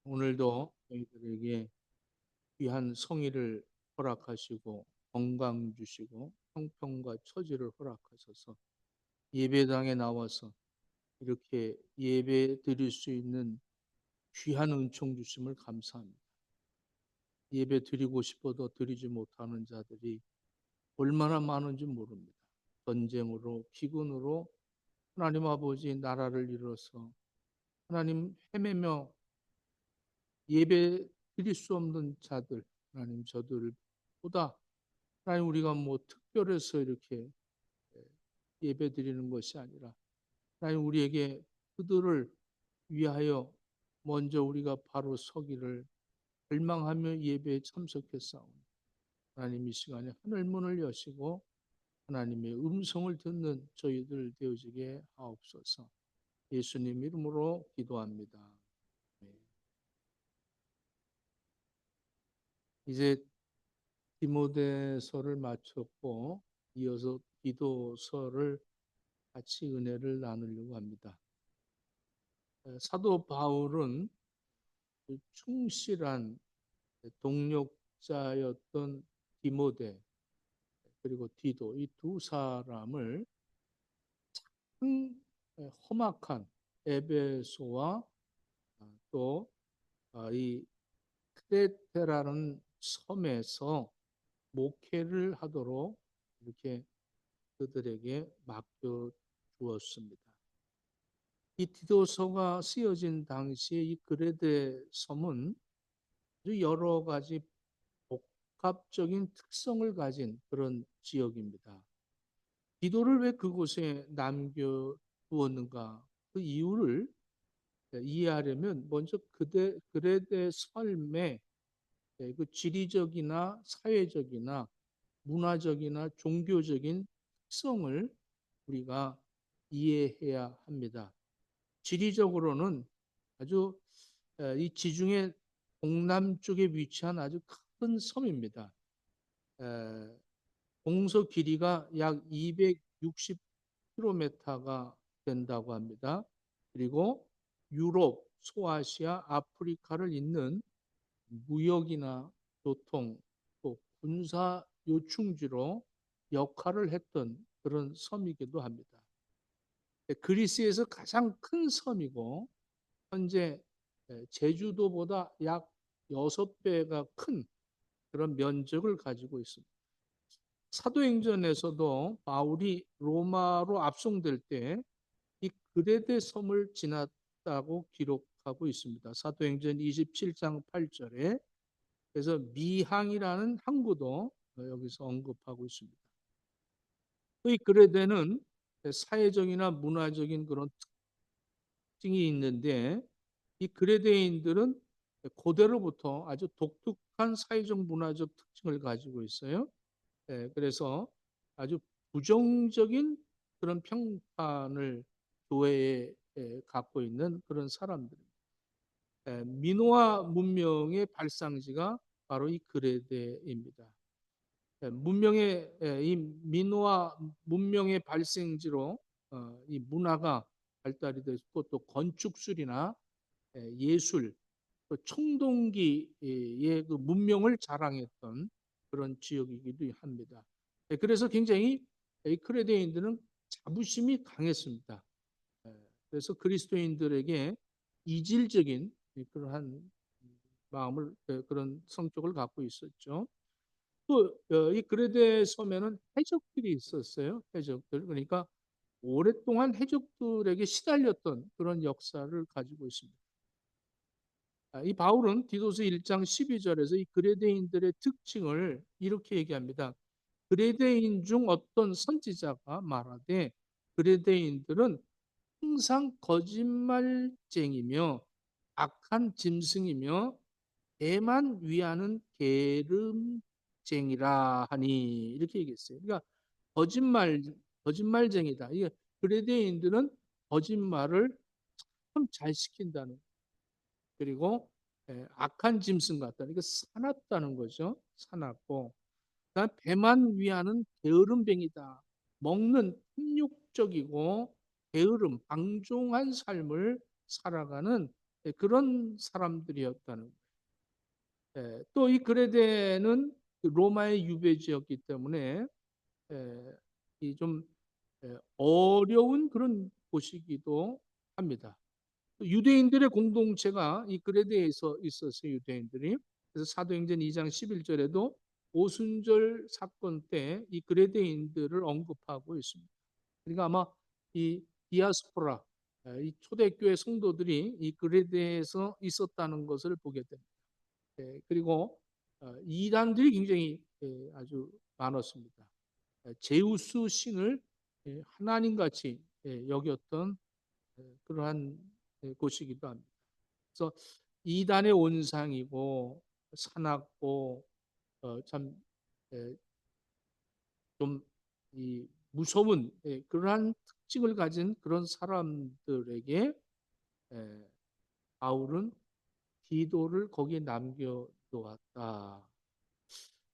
오늘도 저희들에게 귀한 성의를 허락하시고 건강 주시고 형편과 처지를 허락하셔서 예배당에 나와서 이렇게 예배 드릴 수 있는 귀한 은총 주심을 감사합니다. 예배 드리고 싶어도 드리지 못하는 자들이 얼마나 많은지 모릅니다. 전쟁으로 기근으로 하나님 아버지 나라를 이뤄서 하나님 헤매며 예배 드릴 수 없는 자들, 하나님 저들보다 하나님 우리가 뭐 특별해서 이렇게 예배 드리는 것이 아니라 하나님 우리에게 그들을 위하여 먼저 우리가 바로 서기를 갈망하며 예배에 참석했사오니 하나님 이 시간에 하늘 문을 여시고 하나님의 음성을 듣는 저희들 되어지게 하옵소서. 예수님 이름으로 기도합니다. 네. 이제 디모데서를 마쳤고 이어서 기도서를 같이 은혜를 나누려고 합니다. 사도 바울은 충실한 동력자였던 디모데 그리고 디도 이 두 사람을 큰 험악한 에베소와 또 이 크레테라는 섬에서 목회를 하도록 이렇게 그들에게 맡겨 주었습니다. 이 디도서가 쓰여진 당시에 이 그레데 섬은 여러 가지 복합적인 특성을 가진 그런 지역입니다. 디도를 왜 그곳에 남겨 두었는가? 그 이유를 이해하려면 먼저 그레데 섬의 그 지리적이나 사회적이나 문화적이나 종교적인 특성을 우리가 이해해야 합니다. 지리적으로는 아주 이 지중해 동남쪽에 위치한 아주 큰 섬입니다. 공서 길이가 약 260km가 된다고 합니다. 그리고 유럽, 소아시아, 아프리카를 잇는 무역이나 교통, 또 군사 요충지로 역할을 했던 그런 섬이기도 합니다. 그리스에서 가장 큰 섬이고 현재 제주도보다 약 6배가 큰 그런 면적을 가지고 있습니다. 사도행전에서도 바울이 로마로 압송될 때 이 그레데 섬을 지났다고 기록하고 있습니다. 사도행전 27장 8절에 그래서 미항이라는 항구도 여기서 언급하고 있습니다. 이 그레데는 사회적이나 문화적인 그런 특징이 있는데 이 그레데인들은 고대로부터 아주 독특한 사회적 문화적 특징을 가지고 있어요. 그래서 아주 부정적인 그런 평판을 교회에 갖고 있는 그런 사람들입니다. 미노아 문명의 발상지가 바로 이 그레데입니다. 문명의 이 미노아 문명의 발생지로 이 문화가 발달이 됐고 또 건축술이나 예술, 또 청동기의 그 문명을 자랑했던 그런 지역이기도 합니다. 그래서 굉장히 크레데인들은 자부심이 강했습니다. 그래서 그리스도인들에게 이질적인 그러한 마음을 그런 성격을 갖고 있었죠. 또 이 그레데 섬에는 해적들이 있었어요. 해적들 그러니까 오랫동안 해적들에게 시달렸던 그런 역사를 가지고 있습니다. 이 바울은 디도서 1장 12절에서 이 그레데인들의 특징을 이렇게 얘기합니다. 그레데인 중 어떤 선지자가 말하되 그레데인들은 항상 거짓말쟁이며 악한 짐승이며 배만 위하는 게으름쟁이라 하니 이렇게 얘기했어요. 그러니까 거짓말쟁이다. 이게 그레데인들은 거짓말을 참 잘 시킨다는 그리고 악한 짐승 같다. 그러니까 사납다는 거죠. 사납고 그다음 배만 위하는 게으름뱅이다. 먹는 탐욕적이고 게으름, 방종한 삶을 살아가는 그런 사람들이었다는 거예요. 또 이 그레데는 로마의 유배지였기 때문에 이좀 어려운 그런 곳이기도 합니다. 유대인들의 공동체가 이 그레데에서 있었어요. 유대인들이. 그래서 사도행전 2장 11절에도 오순절 사건 때 이 그레데인들을 언급하고 있습니다. 그러니까 아마 이 디아스포라, 이 초대교회 성도들이 이 그레데에서 있었다는 것을 보게 됩니다. 그리고 이단들이 굉장히 아주 많았습니다. 제우스 신을 하나님같이 여겼던 그러한 곳이기도 합니다. 그래서 이단의 온상이고 사납고 참 좀 이 무서운 그러한 특징을 가진 그런 사람들에게 바울은 디도를 거기에 남겨놓았다.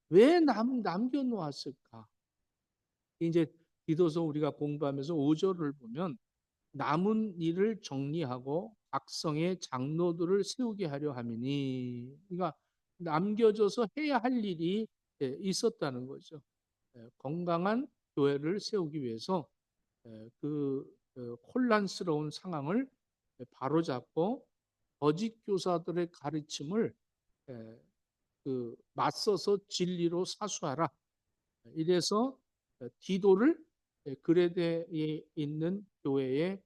왜 남겨놓았을까? 이제 디도서 우리가 공부하면서 5절을 보면 남은 일을 정리하고 각성의 장로들을 세우게 하려 함이니, 그러니까 남겨져서 해야 할 일이 있었다는 거죠. 건강한 교회를 세우기 위해서 그 혼란스러운 상황을 바로잡고 거짓 교사들의 가르침을 맞서서 진리로 사수하라. 이래서 디도를 그레데에 있는 교회에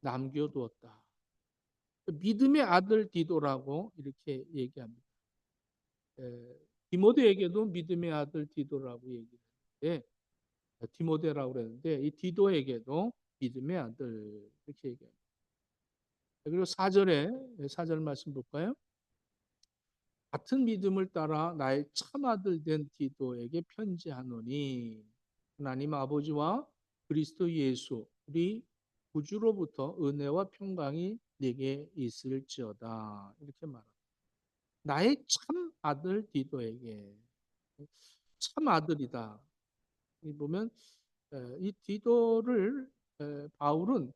남겨두었다. 믿음의 아들 디도라고 이렇게 얘기합니다. 디모데에게도 믿음의 아들 디도라고 얘기했는데, 디모데라고 그랬는데 이 디도에게도 믿음의 아들 이렇게 얘기합니다. 그리고 4절 말씀 볼까요? 같은 믿음을 따라 나의 참아들 된 디도에게 편지하노니 하나님 아버지와 그리스도 예수 우리 구주로부터 은혜와 평강이 내게 있을지어다. 이렇게 말합니다. 나의 참 아들 디도에게. 참 아들이다. 보면 이 디도를 바울은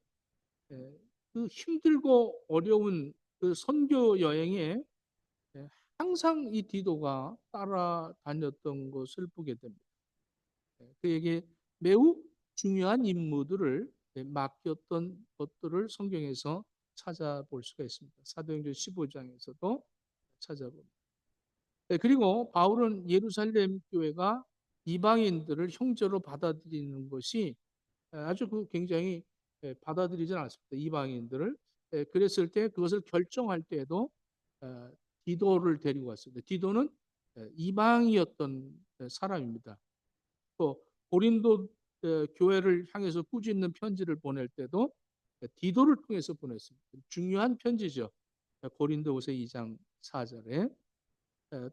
그 힘들고 어려운 그 선교 여행에 항상 이 디도가 따라다녔던 것을 보게 됩니다. 그에게 매우 중요한 임무들을 맡겼던 것들을 성경에서 찾아볼 수가 있습니다. 사도행전 15장에서도 찾아봅니다. 그리고 바울은 예루살렘 교회가 이방인들을 형제로 받아들이는 것이 아주 굉장히 받아들이지는 않습니다. 이방인들을. 그랬을 때 그것을 결정할 때에도 디도를 데리고 왔습니다. 디도는 이방이었던 사람입니다. 또 고린도 교회를 향해서 꾸짖는 편지를 보낼 때도 디도를 통해서 보냈습니다. 중요한 편지죠. 고린도후서 2장 4절에.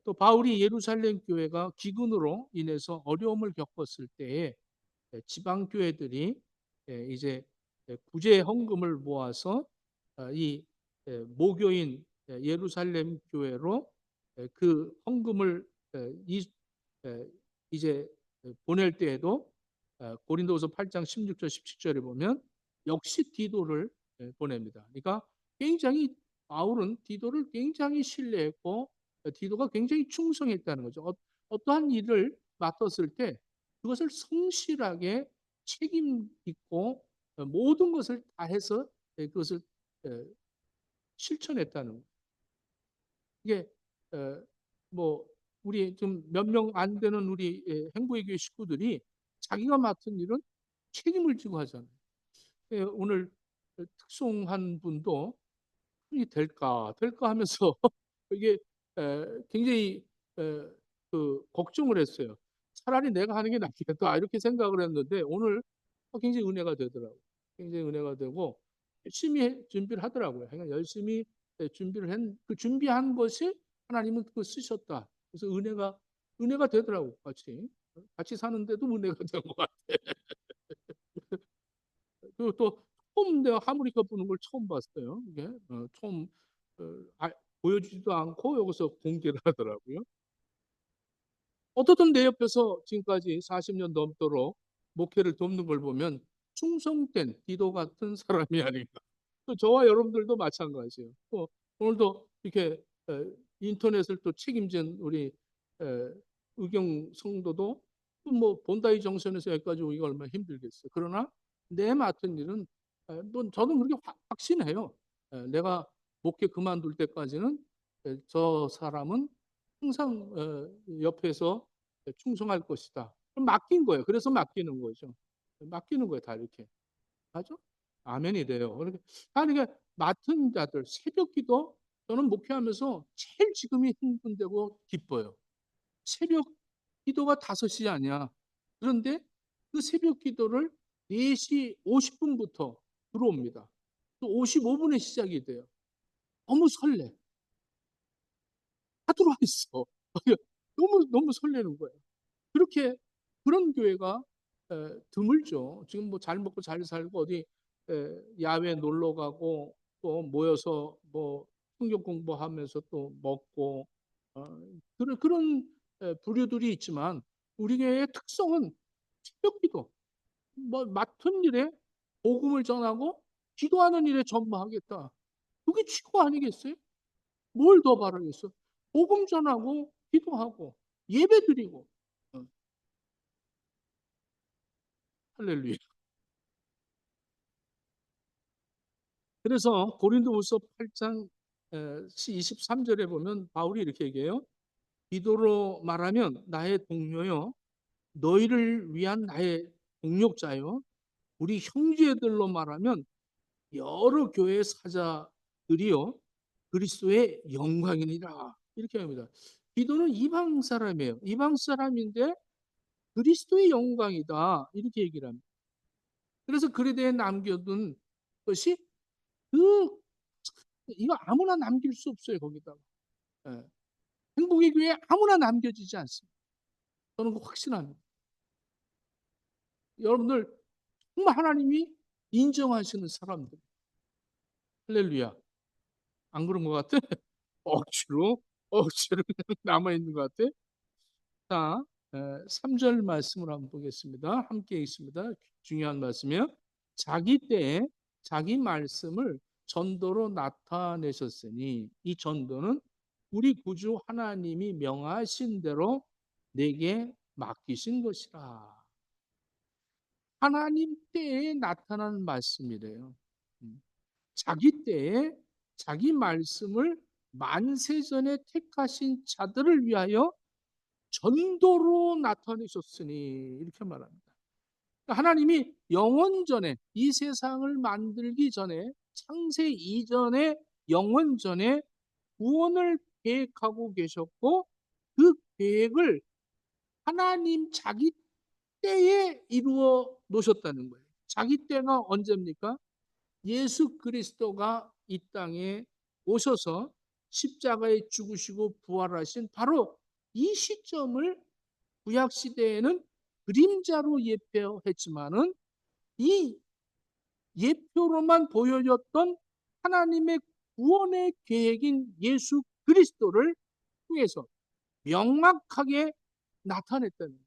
또 바울이 예루살렘 교회가 기근으로 인해서 어려움을 겪었을 때에 지방 교회들이 이제 구제 헌금을 모아서 이 모교인 예루살렘 교회로 그 헌금을 이제 보낼 때에도 고린도후서 8장 16절 17절에 보면 역시 디도를 보냅니다. 그러니까 굉장히 바울은 디도를 굉장히 신뢰했고 디도가 굉장히 충성했다는 거죠. 어떠한 일을 맡았을 때 그것을 성실하게 책임 있고 모든 것을 다해서 그것을 실천했다는 거예요. 이게 뭐 우리 좀 몇 명 안 되는 우리 행복의 교회 식구들이 자기가 맡은 일은 책임을 지고 하잖아요. 오늘 특송한 분도 이 될까 하면서 이게 굉장히 그 걱정을 했어요. 차라리 내가 하는 게 낫겠다 이렇게 생각을 했는데 오늘 굉장히 은혜가 되더라고요. 굉장히 은혜가 되고 열심히 준비를 하더라고요. 그러니까 열심히 그 준비한 것이 하나님은 그거 쓰셨다. 그래서 은혜가 되더라고 같이 사는데도 은혜가 된 것 같아. 그리고 또 처음 내가 하모니카 부는 걸 처음 봤어요. 이게 처음 어, 아, 보여주지도 않고 여기서 공개를 하더라고요. 어떻든 내 옆에서 지금까지 40년 넘도록 목회를 돕는 걸 보면 충성된 디도 같은 사람이 아닌가. 또 저와 여러분들도 마찬가지예요. 또 오늘도 이렇게 인터넷을 또 책임진 우리 에, 의경 성도도 뭐 본다이 정선에서 여기까지 오기가 얼마나 힘들겠어요. 그러나 내 맡은 일은 또 저는 그렇게 확신해요. 내가 목회 그만둘 때까지는 저 사람은 항상 옆에서 충성할 것이다. 맡긴 거예요. 그래서 맡기는 거죠. 맡기는 거예요. 다 이렇게. 맞죠? 아멘이 돼요. 그러니까 맡은 자들 새벽 기도 저는 목회하면서 제일 지금이 흥분되고 기뻐요. 새벽 기도가 5시 아니야. 그런데 그 새벽 기도를 4시 50분부터 들어옵니다. 또 55분에 시작이 돼요. 너무 설레. 다 들어와 있어. 너무 설레는 거예요. 그렇게 그런 교회가 드물죠. 지금 뭐 잘 먹고 잘 살고 어디 야외 놀러 가고 또 모여서 뭐 성경 공부하면서 또 먹고 그런 부류들이 있지만 우리 교회의 특성은 새벽기도 뭐 맡은 일에 복음을 전하고 기도하는 일에 전무하겠다. 그게 최고 아니겠어요? 뭘 더 바라겠어? 복음 전하고 기도하고 예배 드리고 어, 할렐루야. 그래서 고린도후서 8장 23절에 보면 바울이 이렇게 얘기해요. 기도로 말하면 나의 동료요, 너희를 위한 나의 동력자요, 우리 형제들로 말하면 여러 교회 사자들이요, 그리스도의 영광이니라. 이렇게 합니다. 기도는 이방 사람이에요. 이방 사람인데 그리스도의 영광이다. 이렇게 얘기를 합니다. 그래서 글에 대해 남겨둔 것이 그 이거 아무나 남길 수 없어요. 거기다가 예. 행복의 교회 아무나 남겨지지 않습니다. 저는 그 확신합니다. 여러분들 정말 하나님이 인정하시는 사람들. 할렐루야. 안 그런 것 같아? 억지로 남아 있는 것 같아. 자, 3절 말씀을 한번 보겠습니다. 함께 있습니다. 중요한 말씀이요. 자기 때에 자기 말씀을 전도로 나타내셨으니 이 전도는 우리 구주 하나님이 명하신 대로 내게 맡기신 것이라. 하나님 때에 나타난 말씀이래요. 자기 때에 자기 말씀을 만세전에 택하신 자들을 위하여 전도로 나타내셨으니 이렇게 말합니다. 하나님이 영원전에 이 세상을 만들기 전에 창세 이전에 영원전에 구원을 계획하고 계셨고 그 계획을 하나님 자기 때에 이루어 놓으셨다는 거예요. 자기 때가 언제입니까? 예수 그리스도가 이 땅에 오셔서 십자가에 죽으시고 부활하신 바로 이 시점을 구약 시대에는 그림자로 예표했지만은 이 예표로만 보여졌던 하나님의 구원의 계획인 예수 그리스도를 통해서 명확하게 나타냈다는 거예요.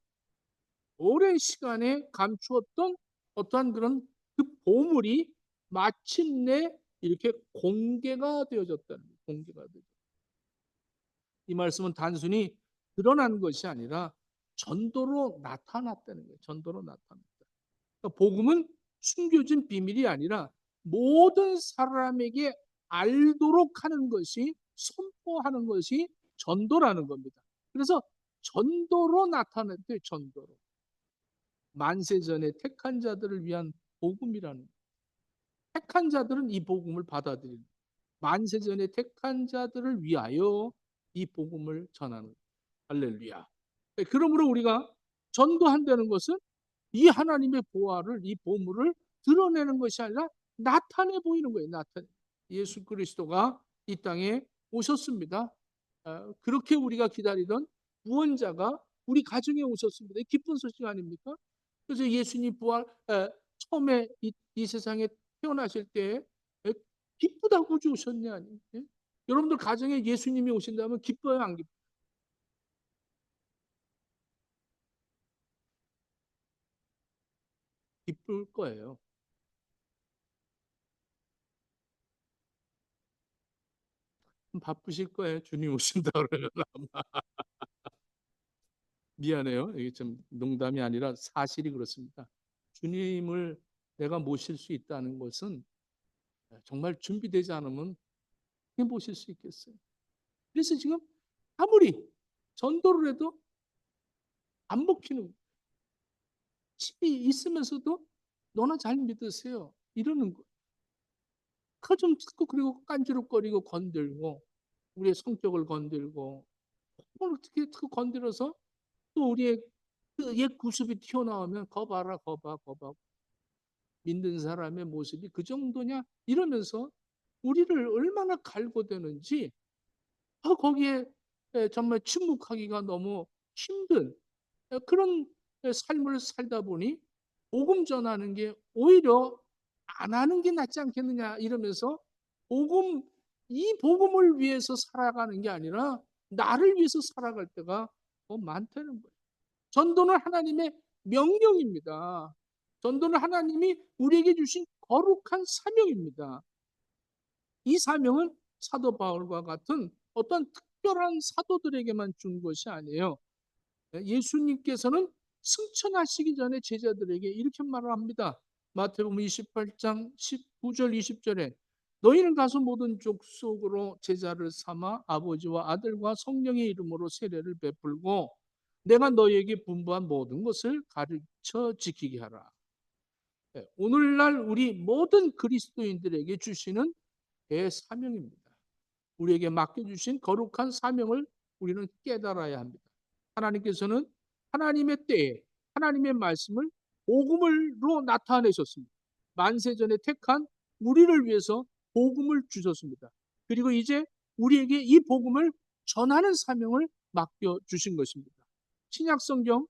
오랜 시간에 감추었던 어떠한 그런 그 보물이 마침내 이렇게 공개가 되어졌다는 거예요. 공개가 되어졌다. 이 말씀은 단순히 드러난 것이 아니라 전도로 나타났다는 거예요. 전도로 나타났다. 그러니까 복음은 숨겨진 비밀이 아니라 모든 사람에게 알도록 하는 것이 선포하는 것이 전도라는 겁니다. 그래서 전도로 나타났대요. 전도로. 만세전에 택한 자들을 위한 복음이라는 택한 자들은 이 복음을 받아들이는 만세전에 택한 자들을 위하여 이 복음을 전하는 할렐루야. 그러므로 우리가 전도한다는 것은 이 하나님의 보화를 이 보물을 드러내는 것이 아니라 나타내 보이는 거예요. 나타내. 예수 그리스도가 이 땅에 오셨습니다. 그렇게 우리가 기다리던 구원자가 우리 가정에 오셨습니다. 기쁜 소식 아닙니까? 그래서 예수님 부활 처음에 이 세상에 태어나실 때 기쁘다고 오셨냐? 예? 여러분들 가정에 예수님이 오신다면 기뻐요, 안 기뻐요? 기쁠 거예요. 바쁘실 거예요. 주님 오신다 그러면 아마. 미안해요. 이게 좀 농담이 아니라 사실이 그렇습니다. 주님을 내가 모실 수 있다는 것은 정말 준비되지 않으면 어떻게 모실 수 있겠어요? 그래서 지금 아무리 전도를 해도 안 먹히는 거예요. 집이 있으면서도 너나 잘 믿으세요. 이러는 거예요. 그좀 듣고 그리고 깐주룩거리고 건들고 우리의 성격을 건들고 그걸 어떻게 건드려서 또 우리의 그 옛 구습이 튀어나오면 거봐라 거봐 믿는 사람의 모습이 그 정도냐 이러면서 우리를 얼마나 갈고대는지 거기에 정말 침묵하기가 너무 힘든 그런 삶을 살다 보니 복음 전하는 게 오히려 안 하는 게 낫지 않겠느냐 이러면서 복음 이 복음을 위해서 살아가는 게 아니라 나를 위해서 살아갈 때가 더 많다는 거예요. 전도는 하나님의 명령입니다. 전도는 하나님이 우리에게 주신 거룩한 사명입니다. 이 사명은 사도 바울과 같은 어떤 특별한 사도들에게만 준 것이 아니에요. 예수님께서는 승천하시기 전에 제자들에게 이렇게 말을 합니다. 마태복음 28장 19절 20절에 너희는 가서 모든 족속으로 제자를 삼아 아버지와 아들과 성령의 이름으로 세례를 베풀고 내가 너희에게 분부한 모든 것을 가르쳐 지키게 하라. 오늘날 우리 모든 그리스도인들에게 주시는 대사명입니다. 우리에게 맡겨주신 거룩한 사명을 우리는 깨달아야 합니다. 하나님께서는 하나님의 때에 하나님의 말씀을 복음으로 나타내셨습니다. 만세전에 택한 우리를 위해서 복음을 주셨습니다. 그리고 이제 우리에게 이 복음을 전하는 사명을 맡겨주신 것입니다. 신약성경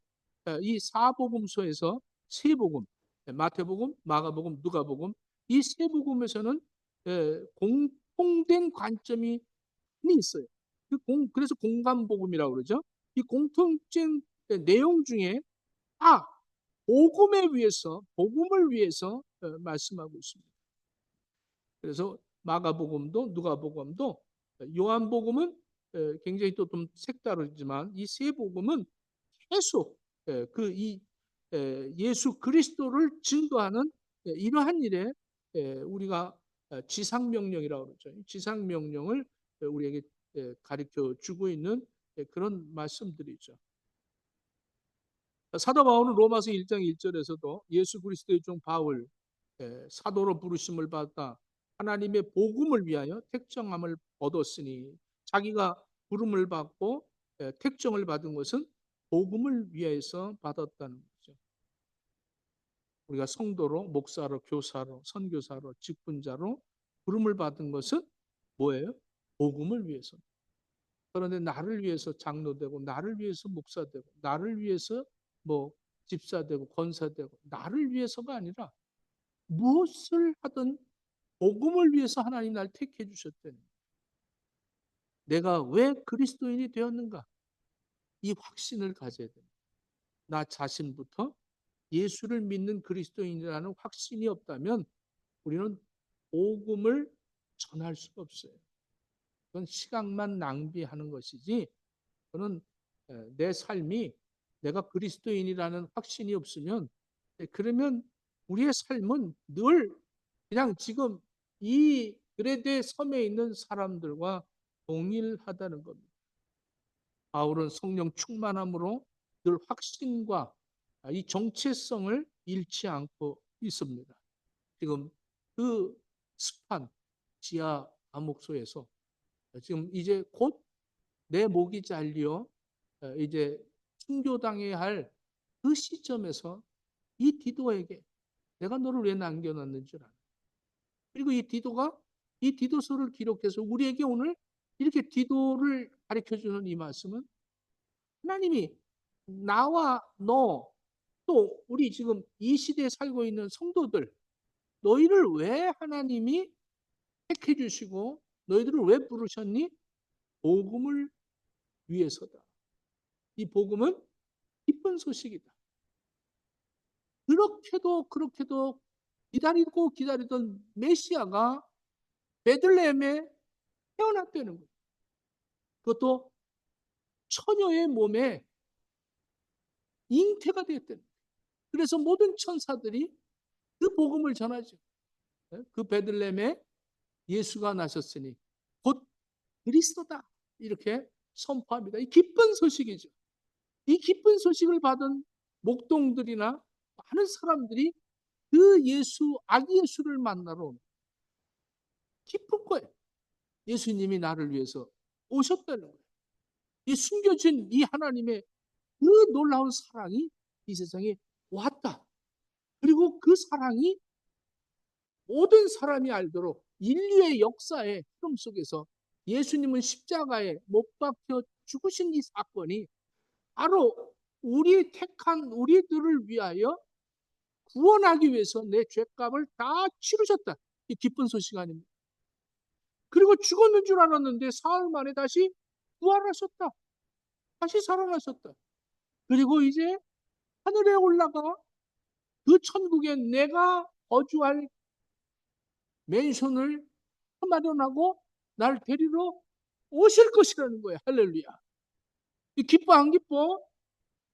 이 사복음서에서 세 복음, 마태복음, 마가복음, 누가복음 이 세 복음에서는 공통된 관점이 있어요. 그래서 공감복음이라고 그러죠. 이 공통된 내용 중에 다 복음을 위해서 말씀하고 있습니다. 그래서 마가복음도 누가복음도 요한복음은 굉장히 또 좀 색다르지만 이 세 복음은 계속 그이 예수 그리스도를 증거하는 이러한 일에 우리가 지상명령이라고 그러죠. 지상명령을 우리에게 가르쳐 주고 있는 그런 말씀들이죠. 사도 바울은 로마서 1장 1절에서도 예수 그리스도의 종 바울 사도로 부르심을 받아 하나님의 복음을 위하여 택정함을 얻었으니 자기가 부름을 받고 택정을 받은 것은 복음을 위해서 받았다는 거죠. 우리가 성도로, 목사로, 교사로, 선교사로, 직분자로 부름을 받은 것은 뭐예요? 복음을 위해서. 그런데 나를 위해서 장로되고, 나를 위해서 목사되고, 나를 위해서 뭐 집사되고, 권사되고, 나를 위해서가 아니라 무엇을 하든 복음을 위해서 하나님 날 택해 주셨다는 내가 왜 그리스도인이 되었는가? 이 확신을 가져야 됩니다. 나 자신부터 예수를 믿는 그리스도인이라는 확신이 없다면 우리는 복음을 전할 수가 없어요. 그건 시간만 낭비하는 것이지 그는 내 삶이 내가 그리스도인이라는 확신이 없으면 그러면 우리의 삶은 늘 그냥 지금 이 그레데 섬에 있는 사람들과 동일하다는 겁니다. 바울은 성령 충만함으로 늘 확신과 이 정체성을 잃지 않고 있습니다. 지금 그 습한 지하 감옥소에서 지금 이제 곧 내 목이 잘려 이제 순교당해야 할 그 시점에서 이 디도에게 내가 너를 왜 남겨놨는 줄 아나. 그리고 이 디도가 이 디도서를 기록해서 우리에게 오늘 이렇게 디도를 가르쳐주는 이 말씀은 하나님이 나와 너 또 우리 지금 이 시대에 살고 있는 성도들 너희를 왜 하나님이 택해 주시고 너희들을 왜 부르셨니? 복음을 위해서다. 이 복음은 기쁜 소식이다. 그렇게도 기다리고 기다리던 메시아가 베들레헴에 태어났다는 거예요. 그것도 처녀의 몸에 잉태가 되었다는 거예요. 그래서 모든 천사들이 그 복음을 전하죠. 그 베들레헴에 예수가 나셨으니 곧 그리스도다. 이렇게 선포합니다. 이 기쁜 소식이죠. 이 기쁜 소식을 받은 목동들이나 많은 사람들이 그 예수, 아기 예수를 만나러 기쁜 거예요. 예수님이 나를 위해서 오셨다는 거예요. 이 숨겨진 이 하나님의 그 놀라운 사랑이 이 세상에 왔다. 그리고 그 사랑이 모든 사람이 알도록 인류의 역사의 흐름 속에서 예수님은 십자가에 못 박혀 죽으신 이 사건이 바로 우리 택한 우리들을 위하여 구원하기 위해서 내 죄값을 다 치르셨다. 이 기쁜 소식 아닙니까? 그리고 죽었는 줄 알았는데 사흘 만에 다시 부활하셨다. 다시 살아나셨다. 그리고 이제 하늘에 올라가 그 천국에 내가 거주할 맨션을 마련하고 날 데리러 오실 것이라는 거예요. 할렐루야. 기뻐 안 기뻐?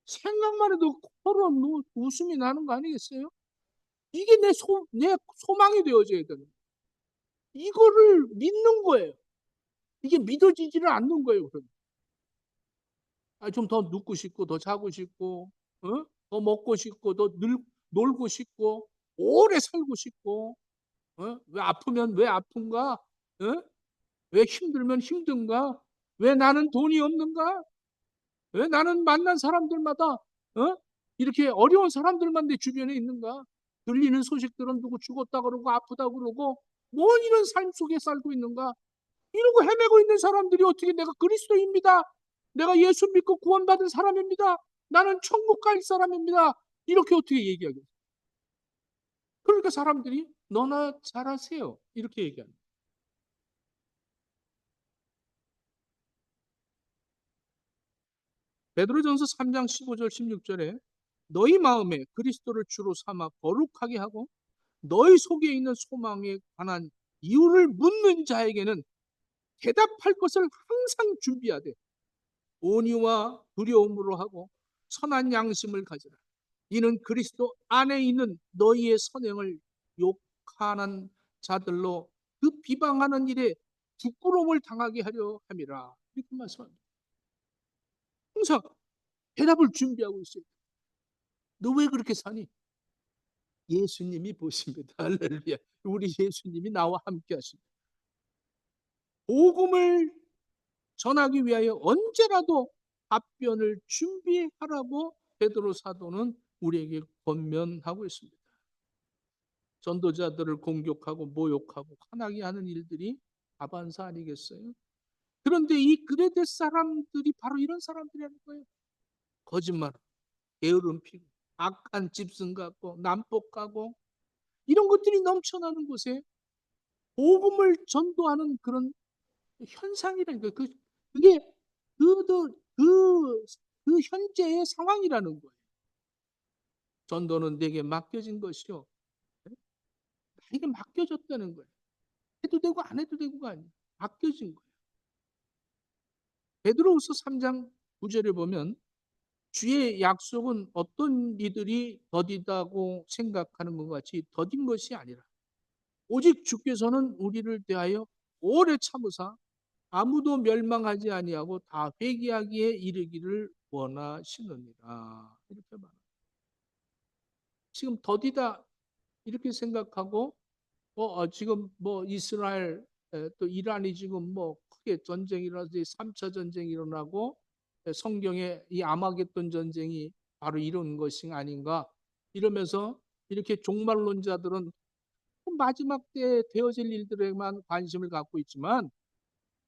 생각만 해도 코로 웃음이 나는 거 아니겠어요? 이게 내 소망이 되어져야 되는 거예요. 이거를 믿는 거예요. 이게 믿어지지를 않는 거예요. 좀 더 눕고 싶고 더 자고 싶고 더 먹고 싶고 더 놀고 싶고 오래 살고 싶고 왜 아프면 왜 아픈가? 왜 힘들면 힘든가? 왜 나는 돈이 없는가? 왜 나는 만난 사람들마다 이렇게 어려운 사람들만 내 주변에 있는가? 들리는 소식들은 누구 죽었다 그러고 아프다 그러고 뭔 이런 삶 속에 살고 있는가? 이러고 헤매고 있는 사람들이 어떻게 내가 그리스도입니다. 내가 예수 믿고 구원받은 사람입니다. 나는 천국 갈 사람입니다. 이렇게 어떻게 얘기하겠어요? 그러니까 사람들이 너나 잘하세요. 이렇게 얘기합니다. 베드로전서 3장 15절 16절에 너희 마음에 그리스도를 주로 삼아 거룩하게 하고 너희 속에 있는 소망에 관한 이유를 묻는 자에게는 대답할 것을 항상 준비하되 온유와 두려움으로 하고 선한 양심을 가져라. 이는 그리스도 안에 있는 너희의 선행을 욕하는 자들로 그 비방하는 일에 부끄러움을 당하게 하려 함이라. 이렇게 말씀합니다. 항상 대답을 준비하고 있어요. 너 왜 그렇게 사니? 예수님이 보십니다. 할렐루야. 우리 예수님이 나와 함께 하십니다. 복음을 전하기 위하여 언제라도 답변을 준비하라고 베드로 사도는 우리에게 권면하고 있습니다. 전도자들을 공격하고 모욕하고 화나게 하는 일들이 다반사 아니겠어요? 그런데 이 그레데 사람들이 바로 이런 사람들이라는 거예요. 거짓말, 게으름 피고, 악한 집승 같고, 난폭 가고 이런 것들이 넘쳐나는 곳에 복음을 전도하는 그런 현상이라는 거예요. 그게 그 현재의 상황이라는 거예요. 전도는 내게 맡겨진 것이요. 나에게 맡겨졌다는 거예요. 해도 되고 안 해도 되고가 아니에요. 맡겨진 거예요. 베드로후서 3장 9절에 보면 주의 약속은 어떤 이들이 더디다고 생각하는 것 같이 더딘 것이 아니라 오직 주께서는 우리를 대하여 오래 참으사 아무도 멸망하지 아니하고 다 회개하기에 이르기를 원하시느니라. 이렇게 말합니다. 지금 더디다 이렇게 생각하고 지금 뭐 이스라엘 또 이란이 지금 뭐 크게 전쟁이 일어나서 3차 전쟁이 일어나고 성경에 이 아마겟돈 전쟁이 바로 이런 것이 아닌가 이러면서 이렇게 종말론자들은 마지막 때 되어질 일들에만 관심을 갖고 있지만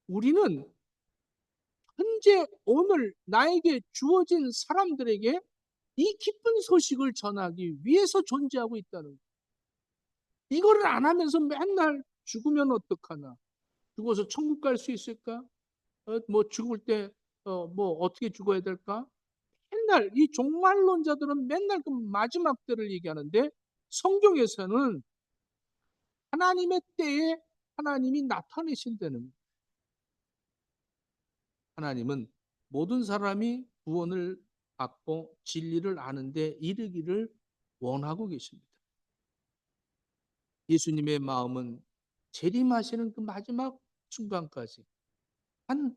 우리는 현재 오늘 나에게 주어진 사람들에게 이 기쁜 소식을 전하기 위해서 존재하고 있다는 거예요. 이거를 안 하면서 맨날 죽으면 어떡하나? 죽어서 천국 갈 수 있을까? 뭐 죽을 때 뭐 어떻게 죽어야 될까? 맨날 이 종말론자들은 맨날 그 마지막 때를 얘기하는데 성경에서는 하나님의 때에 하나님이 나타내신다는 하나님은 모든 사람이 구원을 받고 진리를 아는 데 이르기를 원하고 계십니다. 예수님의 마음은 재림하시는 그 마지막 순간까지 한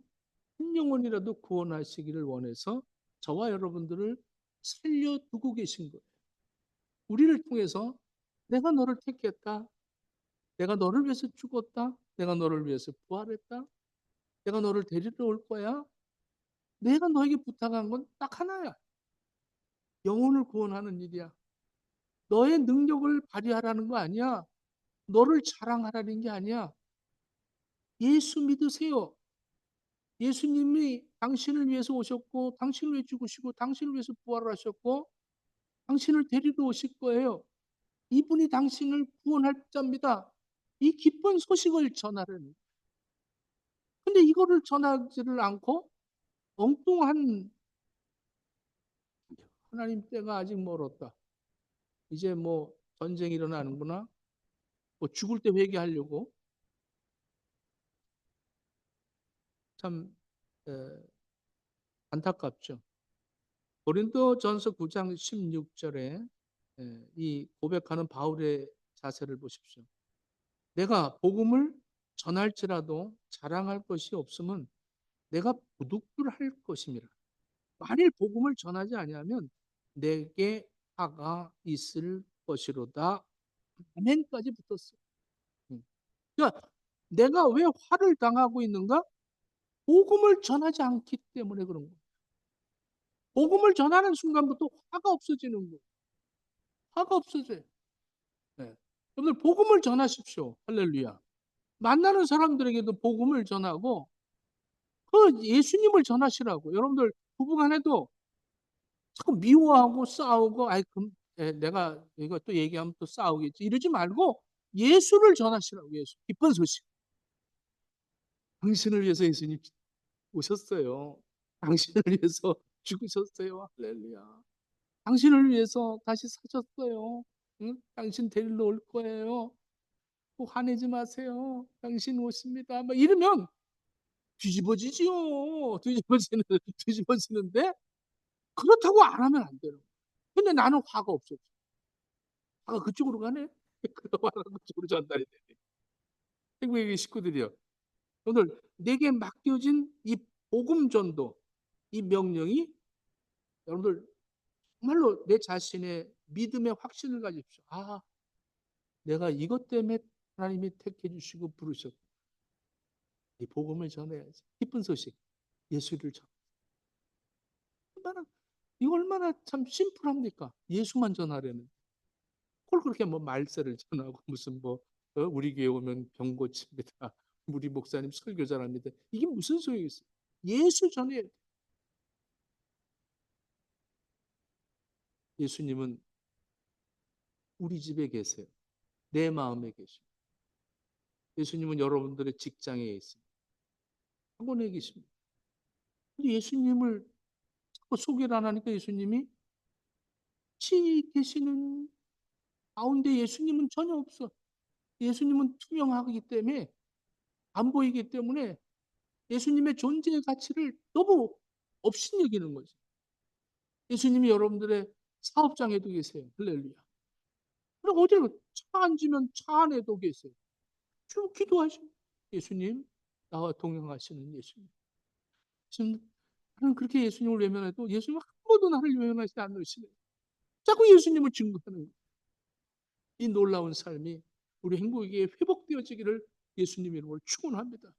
영혼이라도 구원하시기를 원해서 저와 여러분들을 살려두고 계신 거예요. 우리를 통해서 내가 너를 택했다. 내가 너를 위해서 죽었다. 내가 너를 위해서 부활했다. 내가 너를 데리러 올 거야. 내가 너에게 부탁한 건 딱 하나야. 영혼을 구원하는 일이야. 너의 능력을 발휘하라는 거 아니야. 너를 자랑하라는 게 아니야. 예수 믿으세요. 예수님이 당신을 위해서 오셨고, 당신을 위해 죽으시고, 당신을 위해서 부활하셨고, 당신을 데리러 오실 거예요. 이분이 당신을 구원할 자입니다. 이 기쁜 소식을 전하려는. 근데 이거를 전하지를 않고 엉뚱한 하나님 때가 아직 멀었다. 이제 뭐 전쟁이 일어나는구나. 뭐 죽을 때 회개하려고 참 에, 안타깝죠. 고린도전서 9장 16절에 이 고백하는 바울의 자세를 보십시오. 내가 복음을 전할지라도 자랑할 것이 없으면 내가 부득불할 것임이라. 만일 복음을 전하지 아니하면 내게 화가 있을 것이로다. 아멘까지 붙었어요. 그러니까 내가 왜 화를 당하고 있는가? 복음을 전하지 않기 때문에 그런 거예요. 복음을 전하는 순간부터 화가 없어지는 거예요. 화가 없어져요. 네. 여러분들 복음을 전하십시오. 할렐루야. 만나는 사람들에게도 복음을 전하고 그 예수님을 전하시라고. 여러분들 부부간에도 자꾸 미워하고 싸우고 아이 내가 이거 또 얘기하면 또 싸우겠지 이러지 말고 예수를 전하시라고. 예수 기쁜 소식. 당신을 위해서 예수님 오셨어요. 당신을 위해서 죽으셨어요. 할렐루야. 당신을 위해서 다시 사셨어요. 응? 당신 데리러 올 거예요. 꼭 화내지 마세요. 당신 오십니다. 막 이러면 뒤집어지지요. 뒤집어지는데 그렇다고 안 하면 안 돼요. 근데 나는 화가 없었죠. 화가 그쪽으로 가네. 화가 그쪽으로 전달이 되네. 한국의 식구들이요. 오늘 내게 맡겨진 이 복음 전도, 이 명령이 여러분들 정말로 내 자신의 믿음의 확신을 가집시오. 아, 내가 이것 때문에 하나님이 택해 주시고 부르셨고 이 복음을 전해야지. 기쁜 소식, 예수를 전. 얼마나 이거 얼마나 참 심플합니까? 예수만 전하려는. 그걸 그렇게 뭐 말세를 전하고 무슨 뭐 우리 교회 오면 병 고칩니다. 우리 목사님 설교 잘합니다. 이게 무슨 소용이 있어요? 예수 전해. 예수님은 우리 집에 계세요. 내 마음에 계십니다. 예수님은 여러분들의 직장에 있습니다. 학원에 계십니다. 근데 예수님을 자꾸 소개를 안 하니까 예수님이 같이 계시는 가운데 예수님은 전혀 없어. 예수님은 투명하기 때문에 안 보이기 때문에 예수님의 존재의 가치를 너무 없이 여기는 거죠. 예수님이 여러분들의 사업장에도 계세요. 할렐루야. 그리고 어디를 차 앉으면 차 안에도 계세요. 쭉 기도하시고 예수님 나와 동행하시는 예수님. 지금 나는 그렇게 예수님을 외면해도 예수님은 한 번도 나를 외면하지 않으시네. 자꾸 예수님을 증거하는 거예요. 이 놀라운 삶이 우리 행복에게 회복되어지기를 예수님 이름으로 축원합니다.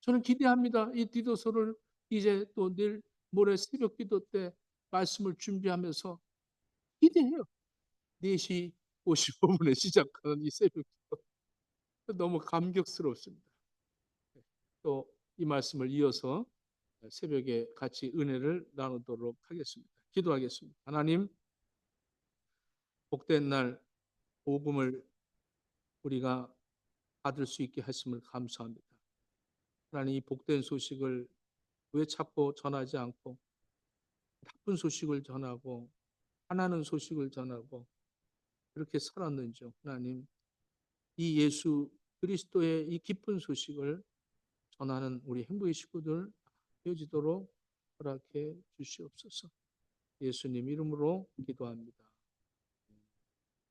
저는 기대합니다. 이 디도서를 이제 또 내일 모레 새벽 기도 때 말씀을 준비하면서 기대해요. 4시 55분에 시작하는 이 새벽 기도. 너무 감격스럽습니다. 또 이 말씀을 이어서 새벽에 같이 은혜를 나누도록 하겠습니다. 기도하겠습니다. 하나님, 복된 날 복음을 우리가 받을 수 있게 하심을 감사합니다. 하나님, 이 복된 소식을 왜 자꾸 전하지 않고 나쁜 소식을 전하고 화나는 소식을 전하고 그렇게 살았는지 하나님, 이 예수 그리스도의 이 기쁜 소식을 전하는 우리 행복의 식구들 되어지도록 허락해 주시옵소서. 예수님 이름으로 기도합니다.